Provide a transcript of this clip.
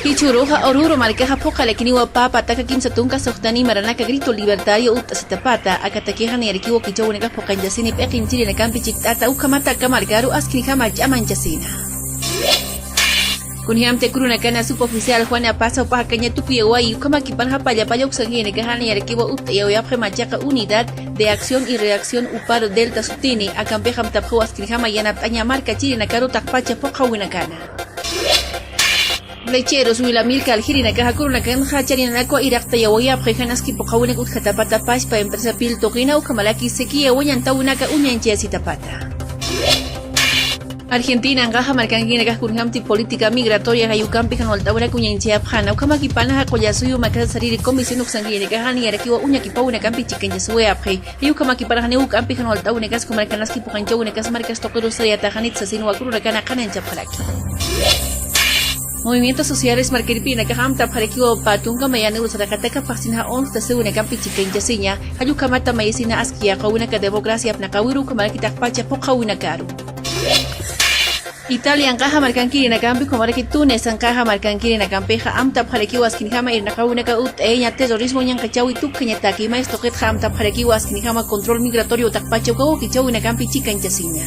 Hichuruja oruro marcaja poca le kiniwa papa taka kimsa tunka sohtani maranaka grito libertario utasitapata akatakeja ni arkiwo kicho uneka poca yasini pekin chile na campi chiktata ukamata kamargaru askini llaman yasina. Kunhiam te kuruna kana suboficial Juana pasa pa kanya tukuyewa y kama kipanja paya uksangine kahani arkiwo utaya yapre machaka unidad de acción y reacción uparo delta sutini akampejam tapjo askini yana tanya marca chile na karo takpacha poca winakana. Lecheros wila milka aljirina kaja kuruna kan hacharina nakwa irakta yawoya prejanas ki pokawina kut katapata pas pa empresa pil tokina ukamalaki seki yawoyan tawunaka unyanchia sitapata. Argentina ngaja markangina kaj kunhamti política migratoria hayukampi kan waltawuna kunyanchia phana ukamaki pana hakoyasuyu makasa sariri comisión uksangine kahani arakiwa unyakipawuna kampi chikenjasuwe apre yukamaki para hani ukampi kan waltawuna kas kumarkanas ki pokanchawuna kas markas tokoro sayata hanit sasinu wakuruna kana kanancha phalaki. Movimientos sociales markeripina que hamta parekiwo patunga mayana usarakateca pasinha ons de seguna campi chikenjasinya hayukamata mayesina askia kawina ka democracia apnakawiru kamarakitak pacha pokawina karu. Italia ankaja markankiri na campi komaraki Tunes ankaja markankiri na campeja amta parekiwo askinjama irnakawina ka ut eña terrorismo nyankachawi tukanya takima estoket hamta parekiwo askinjama control migratorio takpacho kawo kichawina campi chikenjasinya.